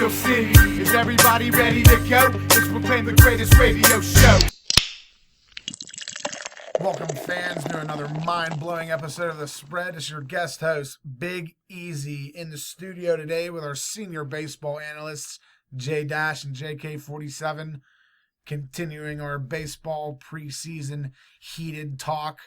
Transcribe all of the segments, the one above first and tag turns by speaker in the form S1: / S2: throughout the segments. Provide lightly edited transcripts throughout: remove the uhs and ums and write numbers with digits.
S1: Steel City. Is everybody ready to go? Let's proclaim the greatest radio show.
S2: Welcome, fans, to another mind-blowing episode of The Spread. It's your guest host, Big Easy, in the studio today with our senior baseball analysts, J-Dash and JK47, continuing our baseball preseason heated talk.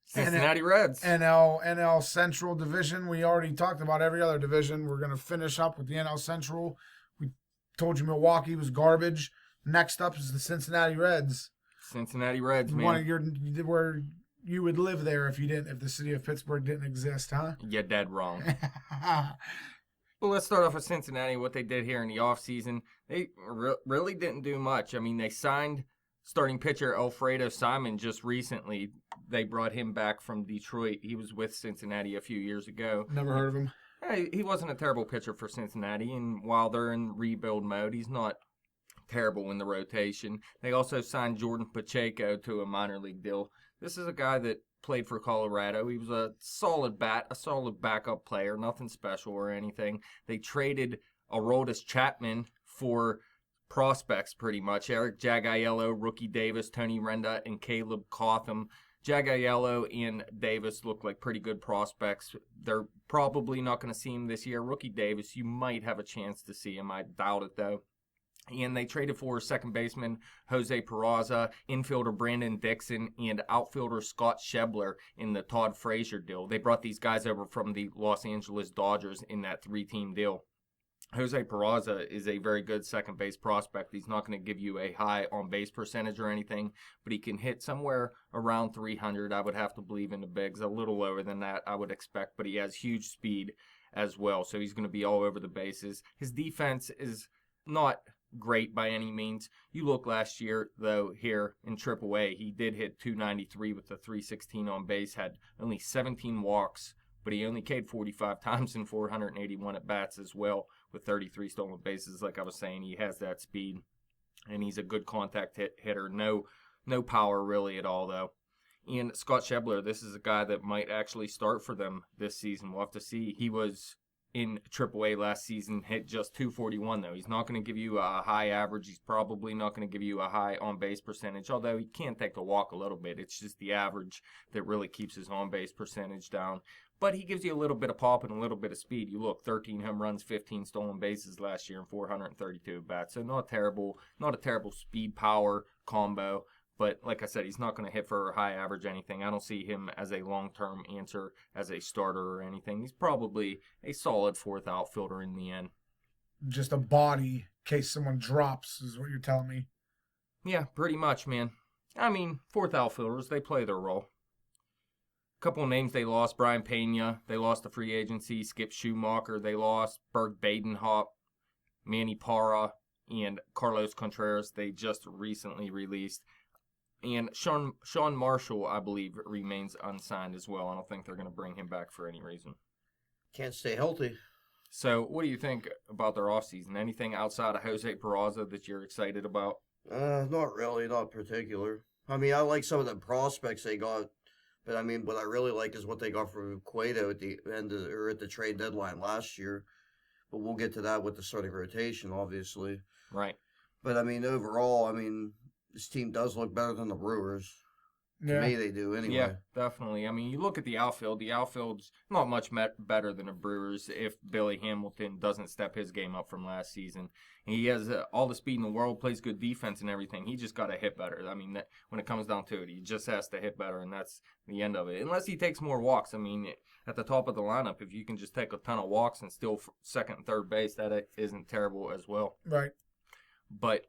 S3: Cincinnati Reds.
S2: NL Central Division. We already talked about every other division. We're going to finish up with the NL Central. We told you Milwaukee was garbage. Next up is the Cincinnati Reds.
S3: Cincinnati Reds, man.
S2: One of where you would live there if the city of Pittsburgh didn't exist, huh?
S3: You're dead wrong. Well, let's start off with Cincinnati, what they did here in the offseason. They really didn't do much. I mean, they signed starting pitcher Alfredo Simon just recently. They brought him back from Detroit. He was with Cincinnati a few years ago.
S2: Never heard of him.
S3: He wasn't a terrible pitcher for Cincinnati, and while they're in rebuild mode, he's not terrible in the rotation. They also signed Jordan Pacheco to a minor league deal. This is a guy that played for Colorado. He was a solid bat, a solid backup player, nothing special or anything. They traded Aroldis Chapman for prospects pretty much. Eric Jagiello, Rookie Davis, Tony Renda, and Caleb Cotham. Jagiello and Davis look like pretty good prospects. They're probably not going to see him this year. Rookie Davis, you might have a chance to see him. I doubt it, though. And they traded for second baseman Jose Peraza, infielder Brandon Dixon, and outfielder Scott Schebler in the Todd Frazier deal. They brought these guys over from the Los Angeles Dodgers in that three-team deal. Jose Peraza is a very good second base prospect. He's not going to give you a high on-base percentage or anything, but he can hit somewhere around 300. I would have to believe in the bigs. A little lower than that, I would expect, but he has huge speed as well, so he's going to be all over the bases. His defense is not great by any means. You look last year, though, here in AAA, he did hit .293 with a .316 on base, had only 17 walks, but he only K'd 45 times in 481 at-bats as well, with 33 stolen bases. Like I was saying, he has that speed, and he's a good contact hitter. No power really at all, though. And Scott Schebler, this is a guy that might actually start for them this season. We'll have to see. He was in AAA last season, hit just .241, though. He's not going to give you a high average. He's probably not going to give you a high on-base percentage, although he can take the walk a little bit. It's just the average that really keeps his on-base percentage down. But he gives you a little bit of pop and a little bit of speed. You look, 13 home runs, 15 stolen bases last year and 432 at-bats. So not a terrible speed-power combo. But like I said, he's not going to hit for a high average or anything. I don't see him as a long-term answer as a starter or anything. He's probably a solid fourth outfielder in the end.
S2: Just a body in case someone drops is what you're telling me.
S3: Yeah, pretty much, man. I mean, fourth outfielders, they play their role. A couple of names they lost. Brian Pena. They lost the free agency. Skip Schumacher. They lost Berg Badenhop, Manny Parra, and Carlos Contreras. They just recently released. And Sean Marshall, I believe, remains unsigned as well. I don't think they're going to bring him back for any reason.
S4: Can't stay healthy.
S3: So what do you think about their offseason? Anything outside of Jose Peraza that you're excited about?
S4: Not really, not particular. I mean, I like some of the prospects they got, but I mean, what I really like is what they got from Cueto at the end at the trade deadline last year. But we'll get to that with the starting rotation, obviously.
S3: Right.
S4: But I mean, overall, this team does look better than the Brewers.
S2: Yeah.
S4: To me, they do anyway.
S3: Yeah, definitely. I mean, you look at the outfield. The outfield's not much better than the Brewers if Billy Hamilton doesn't step his game up from last season. He has all the speed in the world, plays good defense and everything. He just got to hit better. I mean, when it comes down to it, he just has to hit better, and that's the end of it. Unless he takes more walks. I mean, at the top of the lineup, if you can just take a ton of walks and steal second and third base, that isn't terrible as well.
S2: Right.
S3: But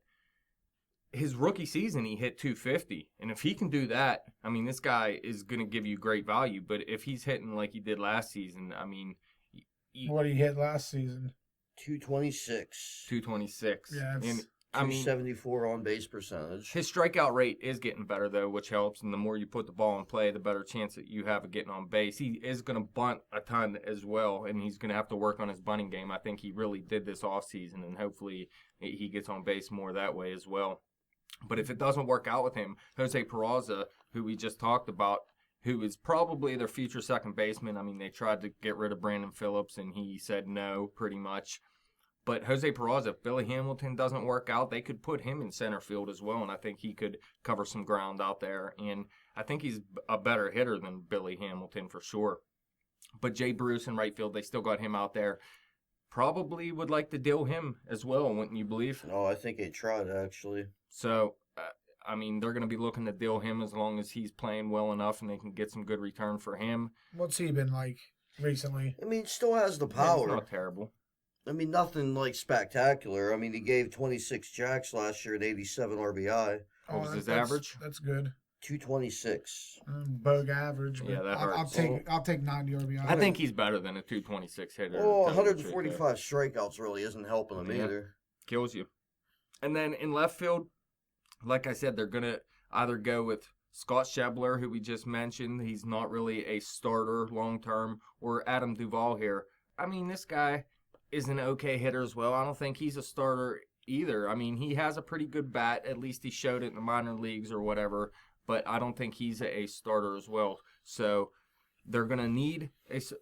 S3: his rookie season, he hit .250. And if he can do that, I mean, this guy is going to give you great value. But if he's hitting like he did last season, I mean...
S2: What did he hit last season?
S4: 226.
S3: 226.
S2: Yeah,
S3: and,
S4: 274 on base percentage.
S3: His strikeout rate is getting better, though, which helps. And the more you put the ball in play, the better chance that you have of getting on base. He is going to bunt a ton as well, and he's going to have to work on his bunting game. I think he really did this offseason, and hopefully he gets on base more that way as well. But if it doesn't work out with him, Jose Peraza, who we just talked about, who is probably their future second baseman. I mean, they tried to get rid of Brandon Phillips, and he said no, pretty much. But Jose Peraza, if Billy Hamilton doesn't work out, they could put him in center field as well, and I think he could cover some ground out there. And I think he's a better hitter than Billy Hamilton for sure. But Jay Bruce in right field, they still got him out there. Probably would like to deal him as well, wouldn't you believe?
S4: No, I think they tried, actually.
S3: So, I mean, they're going to be looking to deal him as long as he's playing well enough and they can get some good return for him.
S2: What's he been like recently?
S4: I mean, still has the
S3: Yeah,
S4: power.
S3: it's not terrible.
S4: I mean, nothing like spectacular. I mean, he gave 26 jacks last year at 87 RBI.
S3: What was his
S2: that's-
S3: average?
S2: That's good.
S4: 226.
S2: Bug average. But
S3: Yeah, that
S2: I'll
S3: hurts.
S2: I'll take 90 RBI.
S3: I think he's better than a 226 hitter.
S4: Oh,
S3: to tell you the truth,
S4: 145 strikeouts really isn't helping him
S3: Yeah.
S4: either.
S3: kills you. And then in left field, like I said, they're going to either go with Scott Schebler, who we just mentioned. He's not really a starter long-term, or Adam Duvall here. I mean, this guy is an okay hitter as well. I don't think he's a starter either. I mean, he has a pretty good bat. At least he showed it in the minor leagues or whatever. But I don't think he's a starter as well. So they're going to need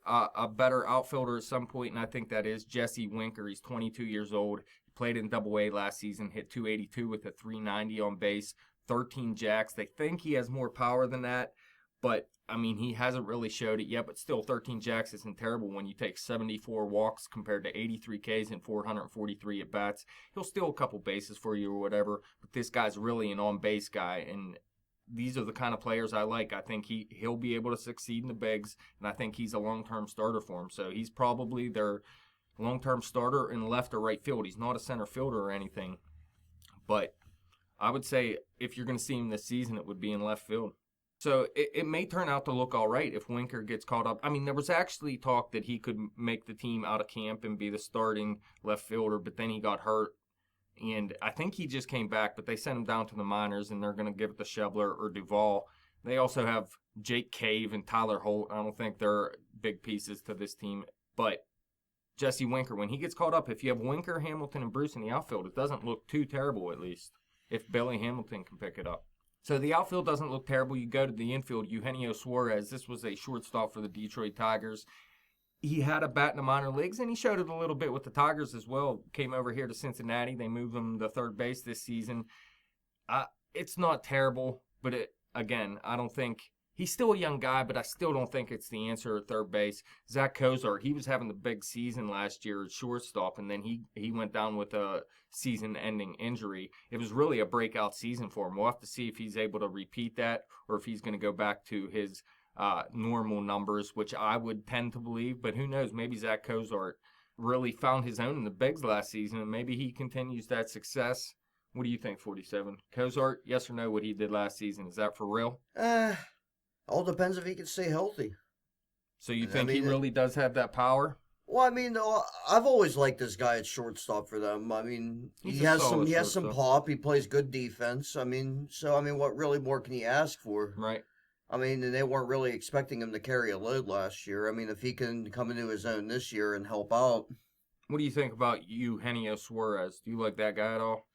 S3: a better outfielder at some point, and I think that is Jesse Winker. He's 22 years old. He played in Double-A last season, hit 282 with a 390 on base, 13 jacks. They think he has more power than that, but, I mean, he hasn't really showed it yet, but still 13 jacks isn't terrible when you take 74 walks compared to 83 Ks and 443 at-bats. He'll steal a couple bases for you or whatever, but this guy's really an on-base guy, and these are the kind of players I like. I think he'll be able to succeed in the bigs, and I think he's a long-term starter for him. So he's probably their long-term starter in left or right field. He's not a center fielder or anything, but I would say if you're going to see him this season, it would be in left field. So it may turn out to look all right if Winker gets caught up. I mean, there was actually talk that he could make the team out of camp and be the starting left fielder, but then he got hurt. And I think he just came back, but they sent him down to the minors, and they're going to give it to Schebler or Duvall. They also have Jake Cave and Tyler Holt. I don't think they're big pieces to this team. But Jesse Winker, when he gets caught up, if you have Winker, Hamilton, and Bruce in the outfield, it doesn't look too terrible, at least, if Billy Hamilton can pick it up. So the outfield doesn't look terrible. You go to the infield, Eugenio Suarez. This was a shortstop for the Detroit Tigers. He had a bat in the minor leagues, and he showed it a little bit with the Tigers as well. Came over here to Cincinnati. They moved him to third base this season. It's not terrible, but again, I don't think he's still a young guy, but I still don't think it's the answer at third base. Zack Cozart, he was having the big season last year at shortstop, and then he went down with a season-ending injury. It was really a breakout season for him. We'll have to see if he's able to repeat that or if he's going to go back to his normal numbers, which I would tend to believe, but who knows? Maybe Zack Cozart really found his own in the bigs last season, and maybe he continues that success. What do you think, 47? Cozart, yes or no, what he did last season? Is that for real?
S4: All depends if he can stay healthy.
S3: So you think he really does have that power?
S4: Well, I mean, I've always liked this guy at shortstop for them. I mean,
S3: He's
S4: he
S3: a
S4: has
S3: solid
S4: some
S3: shortstop.
S4: pop. He plays good defense. I mean, what really more can he ask for?
S3: Right.
S4: I mean, and they weren't really expecting him to carry a load last year. I mean, if he can come into his own this year and help out.
S3: What do you think about Eugenio Suarez? Do you like that guy at all?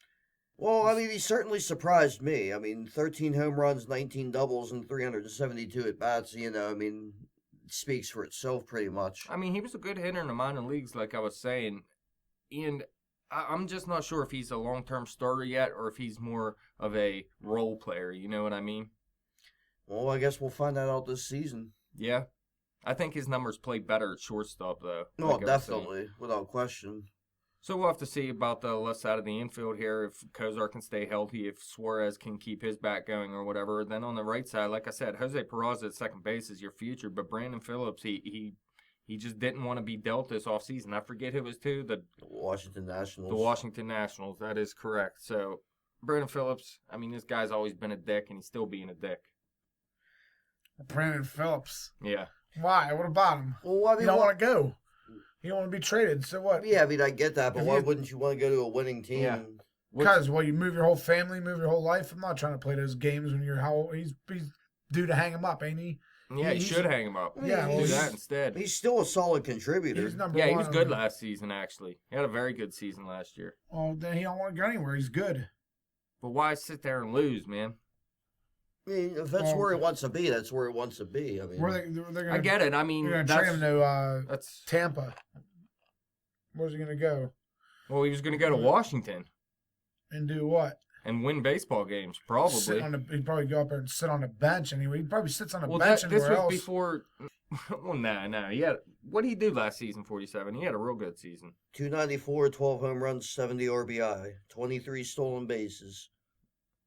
S4: Well, I mean, he certainly surprised me. I mean, 13 home runs, 19 doubles, and 372 at-bats, I mean, speaks for itself pretty much.
S3: I mean, he was a good hitter in the minor leagues, like I was saying, and I'm just not sure if he's a long-term starter yet or if he's more of a role player, you know what I mean?
S4: Well, I guess we'll find that out this season.
S3: Yeah. I think his numbers play better at shortstop, though.
S4: No,
S3: like I was saying.
S4: definitely, without question.
S3: So we'll have to see about the left side of the infield here, if Cozart can stay healthy, if Suarez can keep his bat going or whatever. Then on the right side, like I said, Jose Peraza at second base is your future, but Brandon Phillips, he just didn't want to be dealt this offseason. I forget who it was to, the
S4: Washington Nationals.
S3: The Washington Nationals, that is correct. So Brandon Phillips, I mean, this guy's always been a dick, and he's still being a dick.
S2: Brandon Phillips.
S3: Yeah.
S2: Why? What about him?
S4: Well, I mean,
S2: You don't want to go. You don't want to be traded. So what?
S4: Yeah, I mean, I get that, but
S2: If
S4: why
S2: you-
S4: wouldn't you want to go to a winning team?
S3: Yeah.
S2: Because, well, you move your whole family, move your whole life. I'm not trying to play those games when you're how old. He's due to hang him up, ain't he?
S3: Yeah, he
S2: He's-
S3: should hang him up.
S2: Yeah, well,
S3: Do
S2: he's-
S3: that instead.
S4: He's still a solid contributor.
S2: He's number
S3: Yeah,
S2: one.
S3: he was good last season, actually. He had a very good season last year.
S2: Oh, then he don't want to go anywhere. He's good.
S3: But why sit there and lose, man?
S4: I mean, if that's where he wants to be, that's where he wants to be. I mean,
S2: they're gonna,
S3: I get it. I mean,
S2: they're going to trade him to
S3: that's
S2: Tampa. Where's he going to go?
S3: well, he was going to go to Washington
S2: And do what?
S3: and win baseball games, probably.
S2: He'd probably go up there and sit on the bench anyway. He probably sits on the
S3: Well,
S2: bench
S3: this
S2: anywhere
S3: was
S2: else.
S3: before. Well, no. He had what did he do last season? 47. He had a real good season.
S4: 294, 12 home runs, 70 RBI, 23 stolen bases.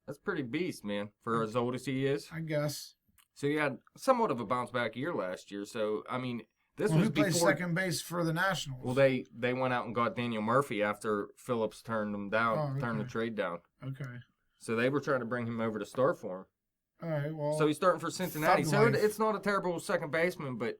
S3: That's pretty beast, man, for as old as he is.
S2: I guess.
S3: So he had somewhat of a bounce back year last year. So I mean, this
S2: Well,
S3: was
S2: who plays
S3: before.
S2: second base for the Nationals?
S3: Well, they went out and got Daniel Murphy after Phillips turned him down,
S2: Oh, okay.
S3: turned the trade down.
S2: Okay.
S3: So they were trying to bring him over to start for him.
S2: All right, well.
S3: So he's starting for Cincinnati.
S2: Thug
S3: So
S2: life.
S3: it's not a terrible second baseman, but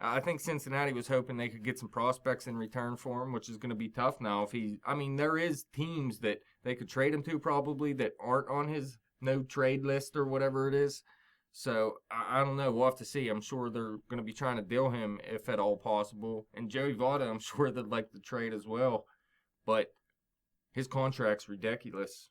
S3: I think Cincinnati was hoping they could get some prospects in return for him, which is going to be tough now. There is teams that they could trade him to probably that aren't on his no trade list or whatever it is. So I don't know. We'll have to see. I'm sure they're going to be trying to deal him if at all possible. And Joey Votto, I'm sure they'd like to trade as well, but his contract's ridiculous.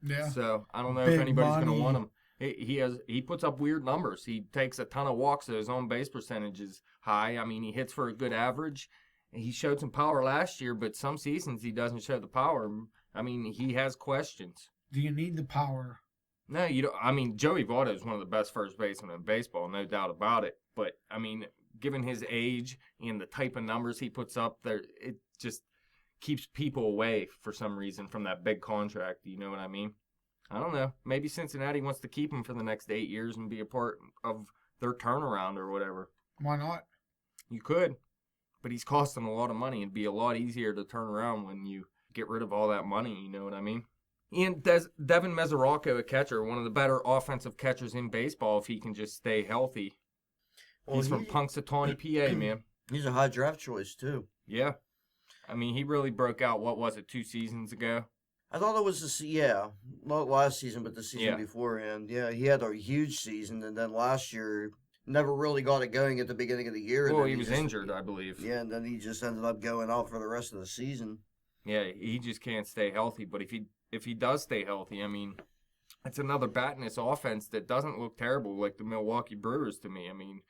S2: Yeah.
S3: So I don't know
S2: Big
S3: if anybody's going
S2: money.
S3: to want him. He puts up weird numbers. He takes a ton of walks, so his on base percentage is high. I mean, he hits for a good average. He showed some power last year, but some seasons he doesn't show the power. I mean, he has questions.
S2: Do you need the power?
S3: No, you don't. I mean, Joey Votto is one of the best first basemen in baseball, no doubt about it. But I mean, given his age and the type of numbers he puts up there, it just keeps people away for some reason from that big contract. You know what I mean? I don't know. Maybe Cincinnati wants to keep him for the next 8 years and be a part of their turnaround or whatever.
S2: Why not?
S3: You could, but he's costing a lot of money. It'd be a lot easier to turn around when you get rid of all that money. You know what I mean? And Devin Mesoraco, a catcher, one of the better offensive catchers in baseball if he can just stay healthy.
S4: Well,
S3: He's from Punxsutawney, PA, man.
S4: He's a high draft choice, too.
S3: Yeah. I mean, he really broke out, what was it, 2 seasons ago?
S4: I thought it was not last season, but the season beforehand. Yeah, he had a huge season, and then last year never really got it going at the beginning of the year. And
S3: Well,
S4: then
S3: he was injured, I believe.
S4: Yeah, and then he just ended up going out for the rest of the season.
S3: Yeah, he just can't stay healthy. But if he does stay healthy, I mean, it's another bat in his offense that doesn't look terrible like the Milwaukee Brewers to me. I mean,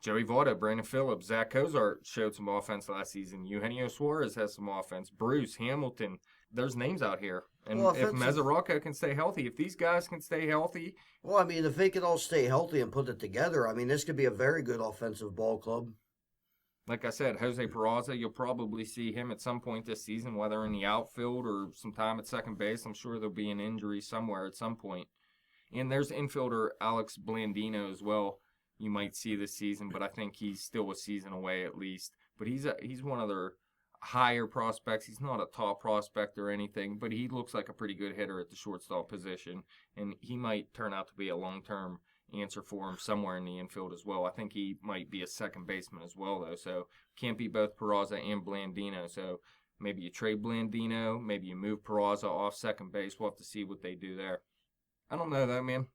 S3: Joey Votto, Brandon Phillips, Zack Cozart showed some offense last season. Eugenio Suarez has some offense. Bruce, Hamilton. There's names out here. And if Mesoraco can stay healthy, if these guys can stay healthy.
S4: Well, I mean, if they can all stay healthy and put it together, I mean, this could be a very good offensive ball club.
S3: Like I said, Jose Peraza, you'll probably see him at some point this season, whether in the outfield or sometime at second base. I'm sure there'll be an injury somewhere at some point. And there's infielder Alex Blandino as well. You might see this season, but I think he's still a season away at least. But he's one of their higher prospects. He's not a top prospect or anything, but he looks like a pretty good hitter at the shortstop position, and he might turn out to be a long-term answer for him somewhere in the infield as well. I think he might be a second baseman as well, though, so can't be both Peraza and Blandino. So maybe you trade Blandino, maybe you move Peraza off second base. We'll have to see what they do there. I don't know, though, man.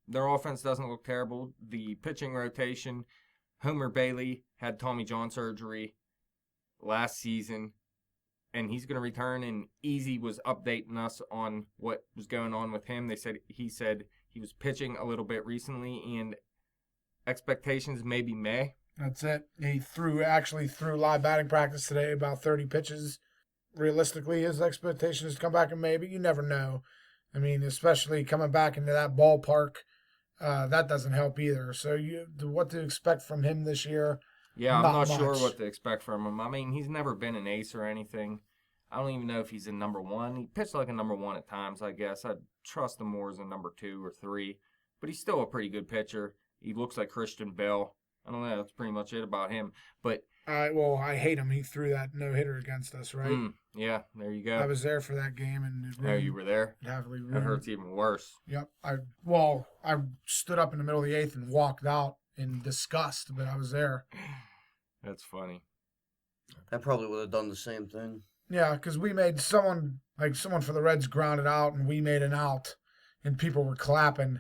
S3: Their offense doesn't look terrible. The pitching rotation, Homer Bailey had Tommy John surgery last season, and he's going to return, and Easy was updating us on what was going on with him. He said he was pitching a little bit recently, and expectations maybe May.
S2: That's it. He actually threw live batting practice today, about 30 pitches. Realistically, his expectation is to come back in May, but you never know. I mean, especially coming back into that ballpark, that doesn't help either. So what to expect from him this year?
S3: Yeah, I'm not
S2: much.
S3: sure what to expect from him. I mean, he's never been an ace or anything. I don't even know if he's a number one. He pitched like a number one at times, I guess. I'd trust him more as a number 2 or 3. But he's still a pretty good pitcher. He looks like Christian Bale. I don't know. That's pretty much it about him. But
S2: I hate him. He threw that no-hitter against us, right?
S3: Yeah, there you go.
S2: I was there for that game. And
S3: You were there?
S2: Heavily ruined.
S3: That hurts even worse.
S2: Yep. I stood up in the middle of the 8th and walked out in disgust, but I was there.
S3: That's funny.
S4: I probably would have done the same thing.
S2: Yeah, because we made someone for the Reds grounded out, and we made an out, and people were clapping.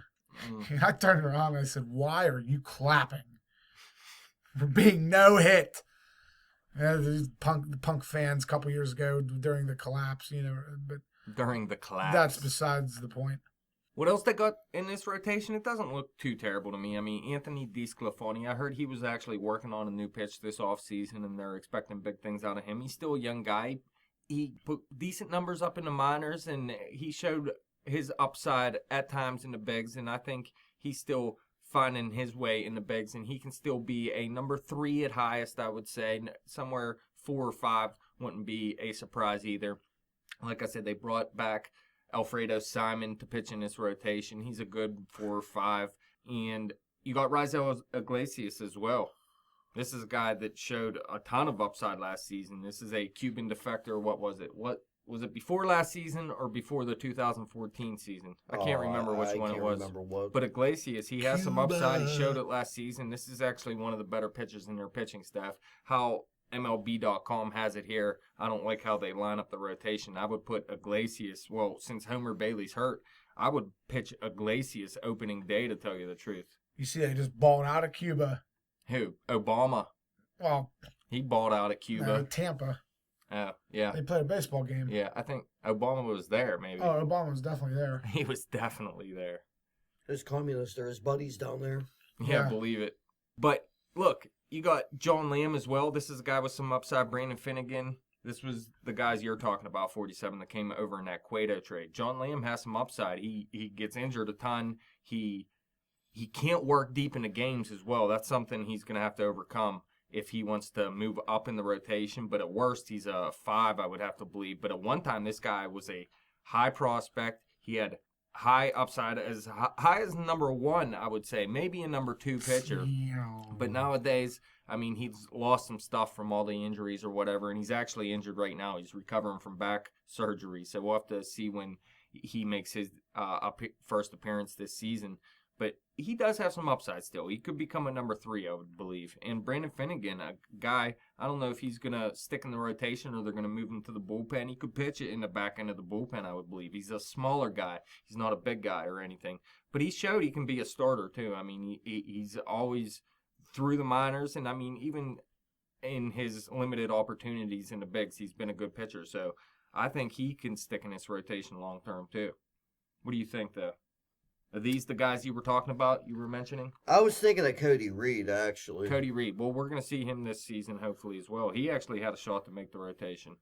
S2: And I turned around and I said, "Why are you clapping for being no hit?" The punk fans a couple years ago during the collapse, but
S3: During the collapse.
S2: that's besides the point.
S3: What else they got in this rotation? It doesn't look too terrible to me. I mean, Anthony DeSclafani, I heard he was actually working on a new pitch this offseason, and they're expecting big things out of him. He's still a young guy. He put decent numbers up in the minors, and he showed his upside at times in the bigs, and I think he's still finding his way in the bigs, and he can still be a number 3 at highest, I would say. Somewhere 4 or 5 wouldn't be a surprise either. Like I said, they brought back Alfredo Simon to pitch in this rotation. He's a good 4 or 5. And you got Raisel Iglesias as well. This is a guy that showed a ton of upside last season. This is a Cuban defector. What was it? What was it, before last season or before the 2014 season? I can't remember which one it was. But Iglesias, he has some upside. He showed it last season. This is actually one of the better pitchers in their pitching staff. How MLB.com has it here, I don't like how they line up the rotation. I would put Iglesias, well, since Homer Bailey's hurt, I would pitch Iglesias opening day, to tell you the truth.
S2: You see, they just balled out of Cuba.
S3: Who? Obama.
S2: Well,
S3: he balled out at Cuba.
S2: Tampa.
S3: Oh, yeah.
S2: They played a baseball game.
S3: Yeah, I think Obama was there, maybe.
S2: Oh, Obama was definitely there.
S3: He was definitely there.
S4: There's communists. There is buddies down there.
S3: Yeah, believe it. But, look, you got John Lamb as well. This is a guy with some upside. Brandon Finnegan. This was the guys you're talking about, 47, that came over in that Cueto trade. John Lamb has some upside. He gets injured a ton. He can't work deep into games as well. That's something he's going to have to overcome if he wants to move up in the rotation. But at worst, he's a 5, I would have to believe. But at one time, this guy was a high prospect. He had high upside, as high as number 1, I would say. Maybe a number 2 pitcher. But nowadays, I mean, he's lost some stuff from all the injuries or whatever, and he's actually injured right now. He's recovering from back surgery. So we'll have to see when he makes his first appearance this season. But he does have some upside still. He could become a number 3, I would believe. And Brandon Finnegan, a guy, I don't know if he's going to stick in the rotation or they're going to move him to the bullpen. He could pitch it in the back end of the bullpen, I would believe. He's a smaller guy. He's not a big guy or anything. But he showed he can be a starter, too. I mean, he's always through the minors. And, I mean, even in his limited opportunities in the bigs, he's been a good pitcher. So I think he can stick in this rotation long term, too. What do you think, though? Are these the guys you were talking about, you were mentioning?
S4: I was thinking of Cody Reed, actually.
S3: Cody Reed. Well, we're going to see him this season, hopefully, as well. He actually had a shot to make the rotation.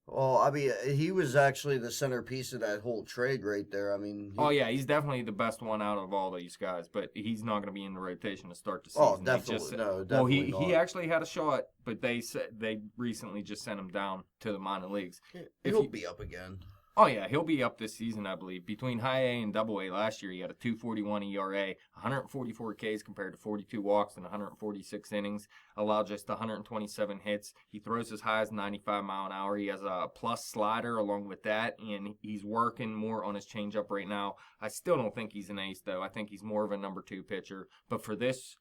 S4: Well, I mean, he was actually the centerpiece of that whole trade right there. I mean...
S3: Oh, yeah, he's definitely the best one out of all these guys, but he's not going to be in the rotation to start the season.
S4: Oh, definitely, definitely not.
S3: He actually had a shot, but they recently just sent him down to the minor leagues.
S4: He'll be up again.
S3: Oh, yeah, he'll be up this season, I believe. Between high A and double A last year, he had a 2.41 ERA, 144 Ks compared to 42 walks and 146 innings, allowed just 127 hits. He throws as high as 95 mile an hour. He has a plus slider along with that, and he's working more on his changeup right now. I still don't think he's an ace, though. I think he's more of a number 2 pitcher. But for this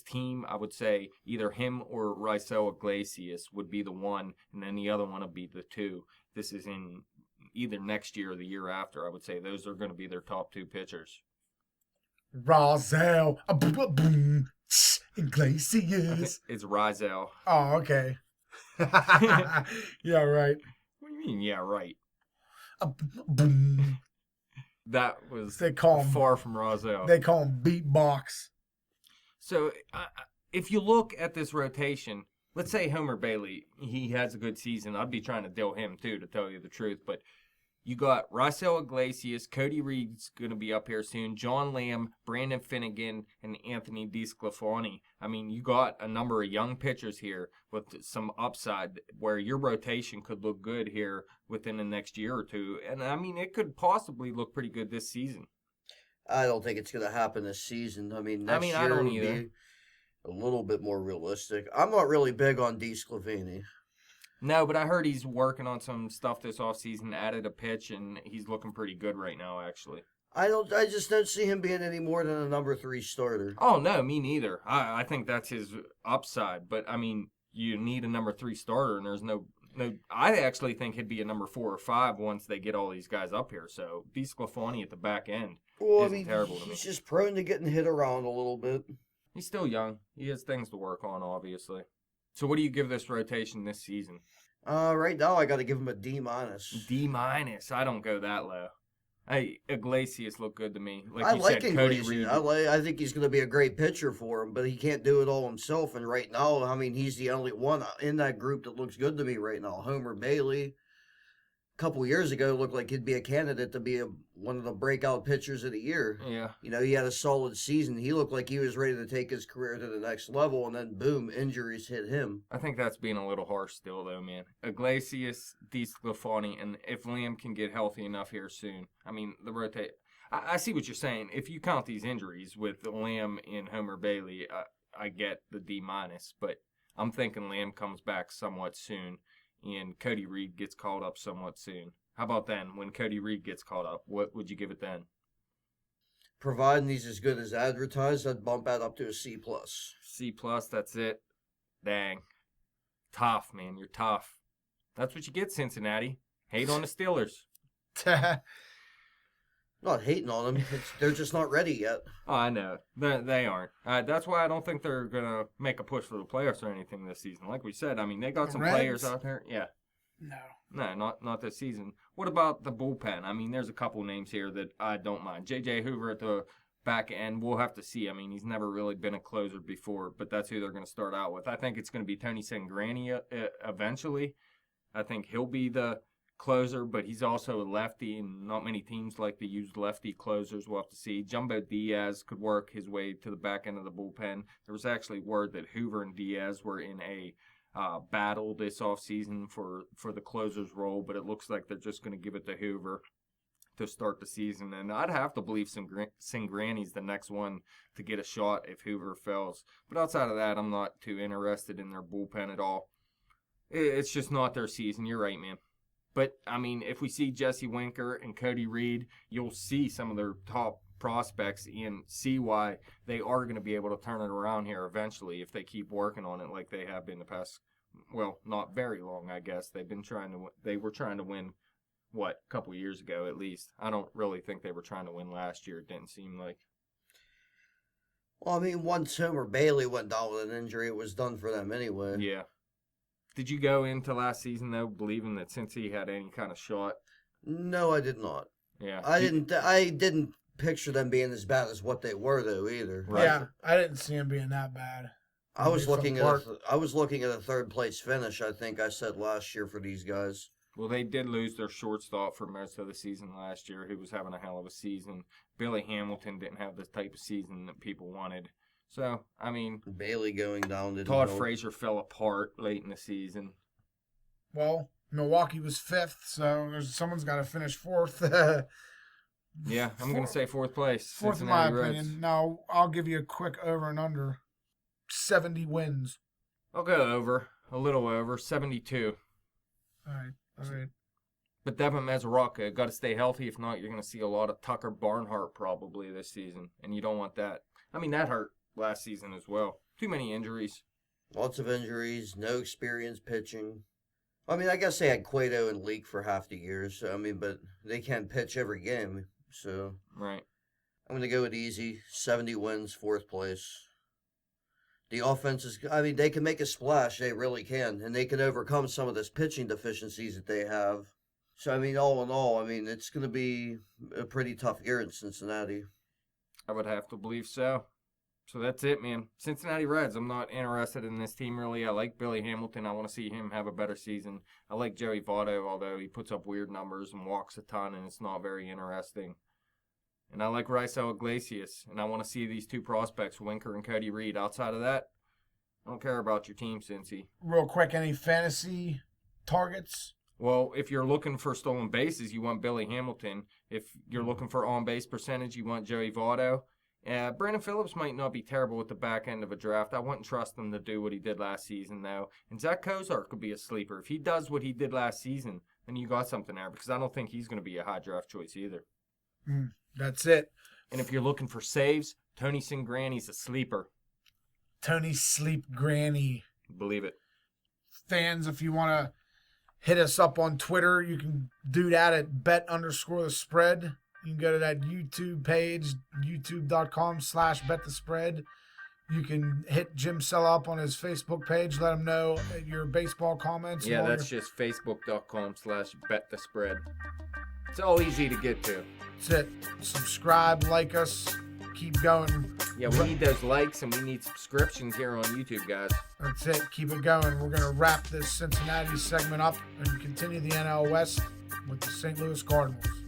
S3: team, I would say either him or Raisel Iglesias would be the one, and then the other one would be the 2. This is in either next year or the year after. I would say those are going to be their top 2 pitchers.
S2: Raisel Iglesias.
S3: It's Raisel.
S2: Oh, okay. Yeah, right.
S3: What do you mean, yeah, right? That was far from Raisel.
S2: They call him beatbox.
S3: So, if you look at this rotation, let's say Homer Bailey, he has a good season. I'd be trying to deal him, too, to tell you the truth. But you got Raisel Iglesias, Cody Reed's going to be up here soon, John Lamb, Brandon Finnegan, and Anthony DeSclafani. I mean, you got a number of young pitchers here with some upside where your rotation could look good here within the next year or 2. And, I mean, it could possibly look pretty good this season.
S4: I don't think it's going to happen this season. I mean, next year
S3: I don't
S4: would
S3: either.
S4: Be a little bit more realistic. I'm not really big on DeSclafani.
S3: No, but I heard he's working on some stuff this offseason, added a pitch, and he's looking pretty good right now, actually.
S4: I just don't see him being any more than a number 3 starter.
S3: Oh, no, me neither. I think that's his upside. But, I mean, you need a number 3 starter, and there's no I actually think he'd be a number 4 or 5 once they get all these guys up here. So, DeSclafani at the back end isn't terrible to me.
S4: He's just prone to getting hit around a little bit.
S3: He's still young. He has things to work on, obviously. So what do you give this rotation this season?
S4: Right now I got to give him a D-.
S3: D-. I don't go that low. Hey, Iglesias looked good to me. Like
S4: I
S3: you
S4: like
S3: said, Cody
S4: Iglesias.
S3: Reed.
S4: I think he's going to be a great pitcher for him, but he can't do it all himself. And right now, I mean, he's the only one in that group that looks good to me right now. Homer Bailey, a couple years ago, looked like he'd be a candidate to be one of the breakout pitchers of the year.
S3: Yeah.
S4: You know, he had a solid season. He looked like he was ready to take his career to the next level, and then boom, injuries hit him.
S3: I think that's being a little harsh still, though, man. Iglesias, DeSclafani, and if Liam can get healthy enough here soon, I mean, the rotate. I see what you're saying. If you count these injuries with Liam and Homer Bailey, I get the D-, but I'm thinking Liam comes back somewhat soon, and Cody Reed gets called up somewhat soon. How about then? When Cody Reed gets called up, what would you give it then?
S4: Providing he's as good as advertised, I'd bump that up to a C+.
S3: C+, that's it. Dang. Tough, man. You're tough. That's what you get, Cincinnati. Hate on the Steelers.
S4: Not hating on them. They're just not ready yet.
S3: Oh, I know. They aren't. That's why I don't think they're going to make a push for the playoffs or anything this season. Like we said, I mean, they got some
S2: Reds?
S3: players out there. Yeah. No, not this season. What about the bullpen? I mean, there's a couple names here that I don't mind. J.J. Hoover at the back end, we'll have to see. I mean, he's never really been a closer before, but that's who they're going to start out with. I think it's going to be Tony Sangrani eventually. I think he'll be the closer, but he's also a lefty, and not many teams like to use lefty closers. We'll have to see. Jumbo Diaz could work his way to the back end of the bullpen. There was actually word that Hoover and Diaz were in a battle this offseason for the closer's role, but it looks like they're just going to give it to Hoover to start the season. And I'd have to believe Sangrani's the next one to get a shot if Hoover fails. But outside of that, I'm not too interested in their bullpen at all. It's just not their season. You're right, man. But, I mean, if we see Jesse Winker and Cody Reed, you'll see some of their top prospects and see why they are going to be able to turn it around here eventually if they keep working on it like they have been the past, well, not very long, I guess. They were trying to win, a couple years ago at least. I don't really think they were trying to win last year. It didn't seem like.
S4: Well, I mean, once Homer Bailey went down with an injury, it was done for them anyway.
S3: Yeah. Did you go into last season, though, believing that since he had any kind of shot?
S4: No, I did not.
S3: Yeah.
S4: I didn't picture them being as bad as what they were, though, either.
S3: Right.
S2: Yeah, I didn't see him being that bad.
S4: I was looking at a third place finish. I think I said last year for these guys.
S3: Well, they did lose their shortstop for most of the season last year, who was having a hell of a season. Billy Hamilton didn't have the type of season that people wanted. So, I mean,
S4: Bailey going down didn't
S3: Todd
S4: help.
S3: Frazier fell apart late in the season.
S2: Well, Milwaukee was 5th, so someone's got to finish 4th.
S3: Yeah, I'm going to say 4th place.
S2: 4th in my
S3: Cincinnati Reds.
S2: opinion. Now, I'll give you a quick over and under. 70 wins.
S3: I'll go over, a little over, 72.
S2: All right.
S3: But Devin Mesoraca, got to stay healthy. If not, you're going to see a lot of Tucker Barnhart probably this season, and you don't want that. I mean, that hurt last season as well. Too many injuries.
S4: Lots of injuries, no experience pitching. I mean, I guess they had Cueto and Leak for half the year, so I mean, but they can't pitch every game, so
S3: Right.
S4: I'm gonna go with easy. 70 wins, 4th place. The offense is, I mean, they can make a splash, they really can, and they can overcome some of this pitching deficiencies that they have. So I mean, all in all, I mean, it's gonna be a pretty tough year in Cincinnati.
S3: I would have to believe so. So that's it, man. Cincinnati Reds, I'm not interested in this team really. I like Billy Hamilton. I want to see him have a better season. I like Joey Votto, although he puts up weird numbers and walks a ton, and it's not very interesting. And I like Raisel Iglesias, and I want to see these two prospects, Winker and Cody Reed. Outside of that, I don't care about your team, Cincy.
S2: Real quick, any fantasy targets?
S3: Well, if you're looking for stolen bases, you want Billy Hamilton. If you're looking for on-base percentage, you want Joey Votto. Brandon Phillips might not be terrible at the back end of a draft. I wouldn't trust him to do what he did last season, though. And Zack Cozart could be a sleeper. If he does what he did last season, then you got something there, because I don't think he's going to be a high draft choice either.
S2: That's it.
S3: And if you're looking for saves, Tony Sangrani's a sleeper.
S2: Tony Sleep Granny.
S3: Believe it.
S2: Fans, if you want to hit us up on Twitter, you can do that at bet_the_spread. You can go to that YouTube page, youtube.com/betthespread. You can hit Jim Sell up on his Facebook page. Let him know your baseball comments.
S3: Yeah, that's just facebook.com/betthespread. It's all easy to get to.
S2: That's it. Subscribe, like us, keep going.
S3: Yeah, we need those likes and we need subscriptions here on YouTube, guys.
S2: That's it. Keep it going. We're going to wrap this Cincinnati segment up and continue the NL West with the St. Louis Cardinals.